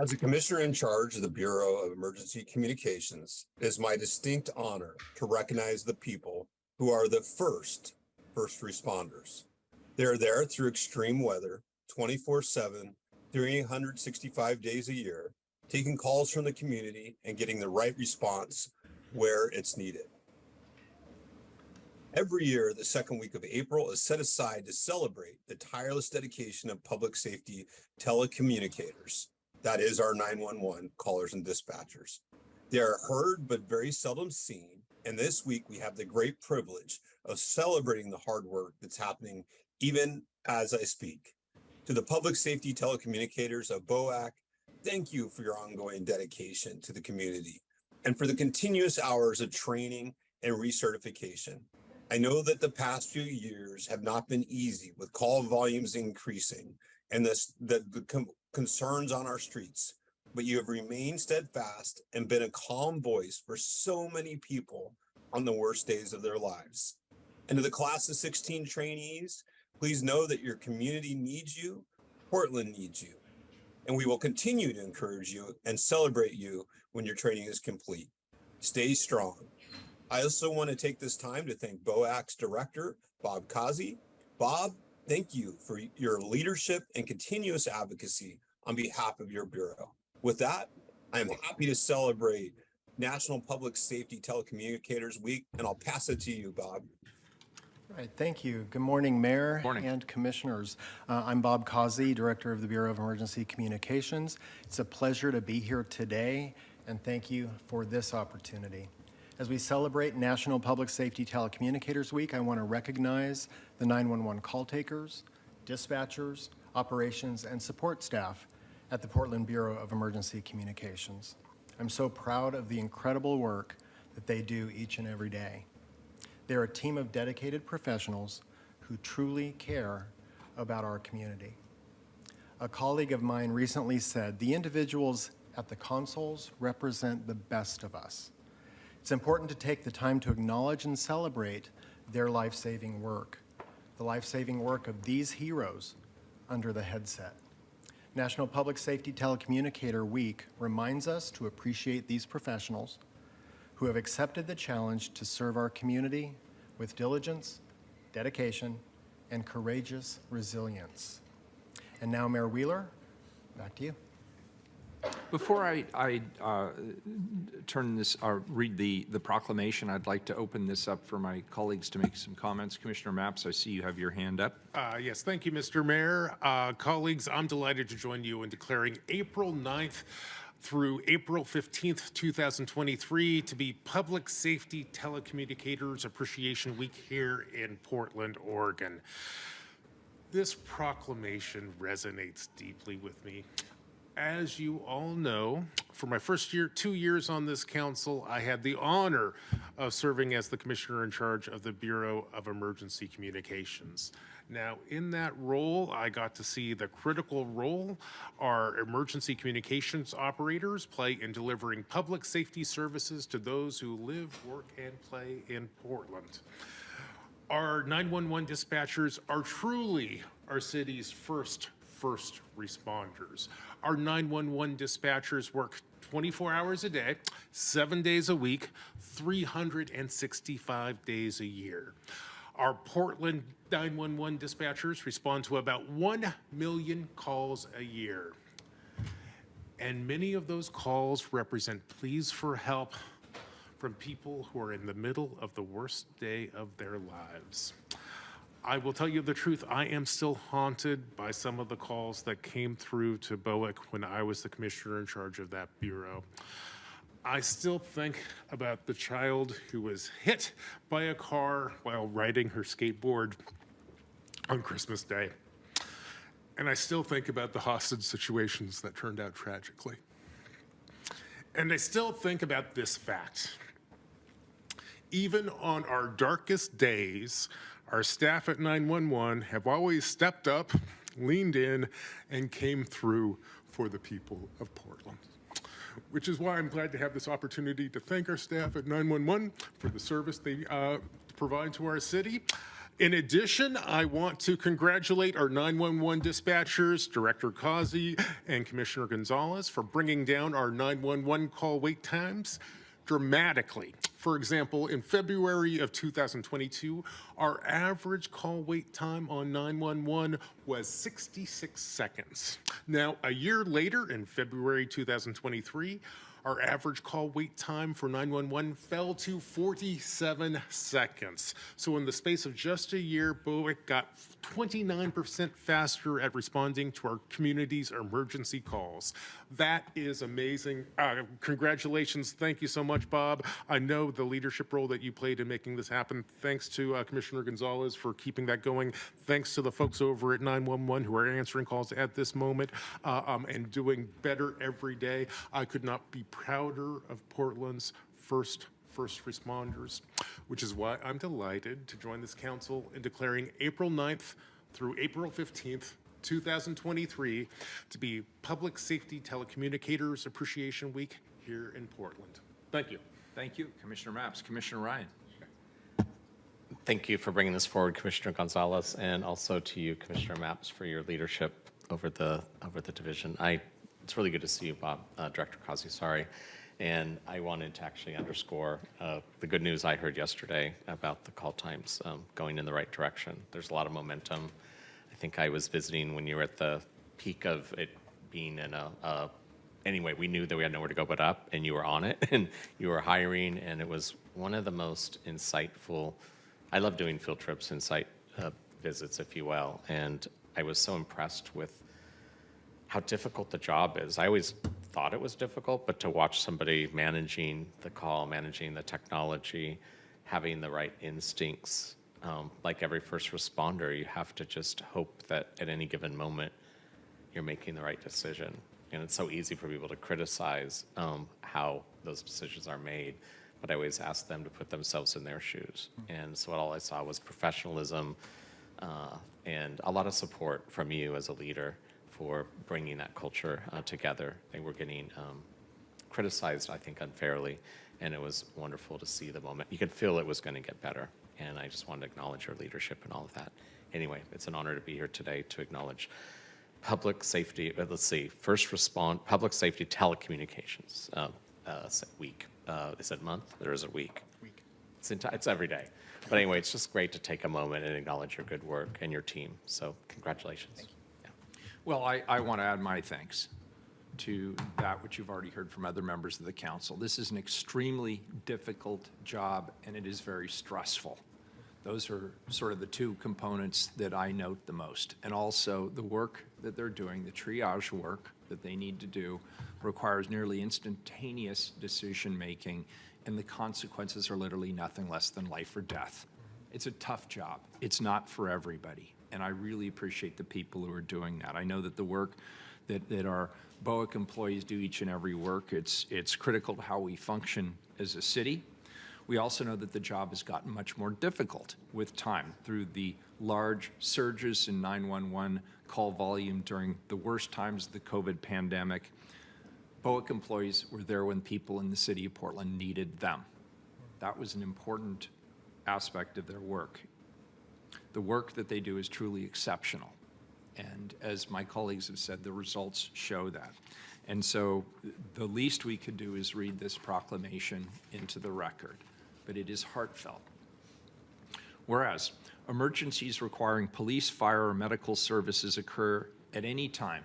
As a commissioner in charge of the Bureau of Emergency Communications, it is my distinct honor to recognize the people who are the first responders. They are there through extreme weather, 24/7, 365 days a year, taking calls from the community and getting the right response where it's needed. Every year, the second week of April is set aside to celebrate the tireless dedication of public safety telecommunicators. That is our 911 callers and dispatchers. They are heard but very seldom seen. And this week, we have the great privilege of celebrating the hard work that's happening even as I speak. To the public safety telecommunicators of BOAC, thank you for your ongoing dedication to the community and for the continuous hours of training and recertification. I know that the past few years have not been easy with call volumes increasing and the concerns on our streets, but you have remained steadfast and been a calm voice for so many people on the worst days of their lives. And to the class of 16 trainees, please know that your community needs you, Portland needs you, and we will continue to encourage you and celebrate you when your training is complete. Stay strong. I also want to take this time to thank BOAC's director, Bob Kazi. Bob, thank you for your leadership and continuous advocacy on behalf of your Bureau. With that, I am happy to celebrate National Public Safety Telecommunicators Week, and I'll pass it to you, Bob. All right, thank you. Good morning, Mayor and Commissioners. I'm Bob Kazi, Director of the Bureau of Emergency Communications. It's a pleasure to be here today, and thank you for this opportunity. As we celebrate National Public Safety Telecommunicators Week, I want to recognize the 911 call takers, dispatchers, operations, and support staff at the Portland Bureau of Emergency Communications. I'm so proud of the incredible work that they do each and every day. They're a team of dedicated professionals who truly care about our community. A colleague of mine recently said, "The individuals at the consoles represent the best of us." It's important to take the time to acknowledge and celebrate their life-saving work, the life-saving work of these heroes under the headset. National Public Safety Telecommunicator Week reminds us to appreciate these professionals who have accepted the challenge to serve our community with diligence, dedication, and courageous resilience. And now, Mayor Wheeler, back to you. Before I turn this, read the proclamation, I'd like to open this up for my colleagues to make some comments. Commissioner Mapps, I see you have your hand up. Yes, thank you, Mr. Mayor. Colleagues, I'm delighted to join you in declaring April 9th through April 15th, 2023 to be Public Safety Telecommunicators Appreciation Week here in Portland, Oregon. This proclamation resonates deeply with me. As you all know, for my first 2 years on this council, I had the honor of serving as the commissioner in charge of the Bureau of Emergency Communications. Now, in that role, I got to see the critical role our emergency communications operators play in delivering public safety services to those who live, work, and play in Portland. Our 911 dispatchers are truly our city's first responders. Our 911 dispatchers work 24 hours a day, 7 days a week, 365 days a year. Our Portland 911 dispatchers respond to about 1 million calls a year. And many of those calls represent pleas for help from people who are in the middle of the worst day of their lives. I will tell you the truth, I am still haunted by some of the calls that came through to BOAC when I was the commissioner in charge of that bureau. I still think about the child who was hit by a car while riding her skateboard on Christmas Day. And I still think about the hostage situations that turned out tragically. And I still think about this fact. Even on our darkest days, our staff at 911 have always stepped up, leaned in, and came through for the people of Portland. Which is why I'm glad to have this opportunity to thank our staff at 911 for the service they provide to our city. In addition, I want to congratulate our 911 dispatchers, Director Causey and Commissioner Gonzalez, for bringing down our 911 call wait times dramatically. For example, in February of 2022, our average call wait time on 911 was 66 seconds. Now, a year later, in February 2023, our average call wait time for 911 fell to 47 seconds. So in the space of just a year, BOIC got 29% faster at responding to our community's emergency calls. That is amazing. Congratulations. Thank you so much, Bob. I know the leadership role that you played in making this happen. Thanks to Commissioner Gonzalez for keeping that going. Thanks to the folks over at 911 who are answering calls at this moment and doing better every day. I could not be prouder of Portland's first responders, which is why I'm delighted to join this council in declaring April 9th through April 15th, 2023 to be Public Safety Telecommunicators Appreciation Week here in Portland. Thank you. Thank you, Commissioner Maps. Commissioner Ryan. Thank you for bringing this forward, Commissioner Gonzalez, and also to you, Commissioner Maps, for your leadership over the division. It's really good to see you, Bob, Director Causey, sorry. And I wanted to actually underscore the good news I heard yesterday about the call times going in the right direction. There's a lot of momentum. I think I was visiting when you were at the peak of it being in anyway, we knew that we had nowhere to go but up, and you were on it, and you were hiring, and it was one of the most insightful. I love doing field trips, insight visits, if you will, and I was so impressed with how difficult the job is. I always thought it was difficult, but to watch somebody managing the call, managing the technology, having the right instincts, like every first responder, you have to just hope that at any given moment you're making the right decision. And it's so easy for people to criticize how those decisions are made, but I always ask them to put themselves in their shoes. And so all I saw was professionalism and a lot of support from you as a leader for bringing that culture together. They were getting criticized, I think, unfairly, and it was wonderful to see the moment. You could feel it was going to get better, and I just wanted to acknowledge your leadership and all of that. Anyway, it's an honor to be here today to acknowledge public safety, public safety telecommunications week. Is it month or is it week? Week. It's every day. But anyway, it's just great to take a moment and acknowledge your good work and your team. So congratulations. Thank you. Well, I want to add my thanks to that which you've already heard from other members of the council. This is an extremely difficult job, and it is very stressful. Those are sort of the two components that I note the most. And also the work that they're doing, the triage work that they need to do, requires nearly instantaneous decision-making, and the consequences are literally nothing less than life or death. It's a tough job. It's not for everybody. And I really appreciate the people who are doing that. I know that the work that our BOIC employees do each and every work, it's critical to how we function as a city. We also know that the job has gotten much more difficult with time through the large surges in 911 call volume during the worst times of the COVID pandemic. BOIC employees were there when people in the city of Portland needed them. That was an important aspect of their work. The work that they do is truly exceptional. And as my colleagues have said, the results show that. And so the least we could do is read this proclamation into the record, but it is heartfelt. Whereas emergencies requiring police, fire, or medical services occur at any time,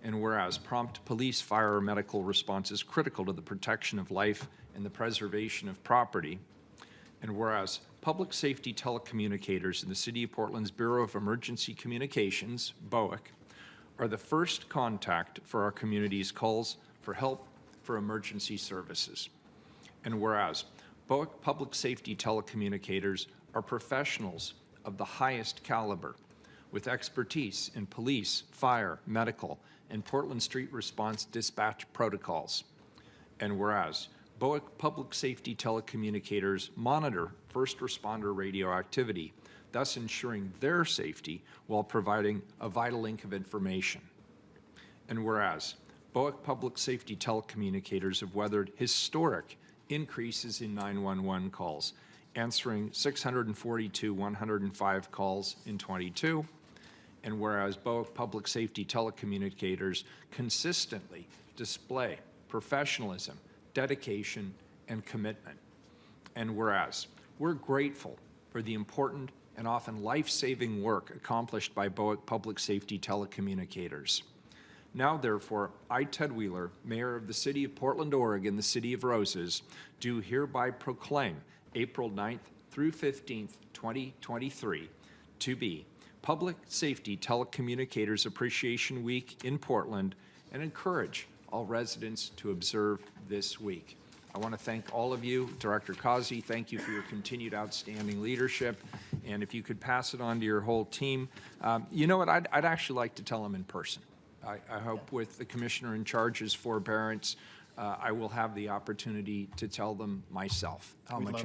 and whereas prompt police, fire, or medical response is critical to the protection of life and the preservation of property, and whereas public safety telecommunicators in the City of Portland's Bureau of Emergency Communications, BOIC, are the first contact for our community's calls for help for emergency services. And whereas BOIC public safety telecommunicators are professionals of the highest caliber with expertise in police, fire, medical, and Portland street response dispatch protocols. And whereas BOIC public safety telecommunicators monitor first responder radio activity, thus ensuring their safety while providing a vital link of information. And whereas BOIC public safety telecommunicators have weathered historic increases in 911 calls, answering 642 105 calls in 22. And whereas Bowick Public Safety Telecommunicators consistently display professionalism, dedication, and commitment. And whereas we're grateful for the important and often life-saving work accomplished by Bowick Public Safety Telecommunicators. Now, therefore, I, Ted Wheeler, Mayor of the City of Portland, Oregon, the City of Roses, do hereby proclaim April 9th through 15th, 2023, to be Public Safety Telecommunicators Appreciation Week in Portland, and encourage all residents to observe this week. I want to thank all of you. Director Causey, thank you for your continued outstanding leadership. And if you could pass it on to your whole team. You know what, I'd actually like to tell them in person. I hope with the commissioner in charge's forbearance, I will have the opportunity to tell them myself how much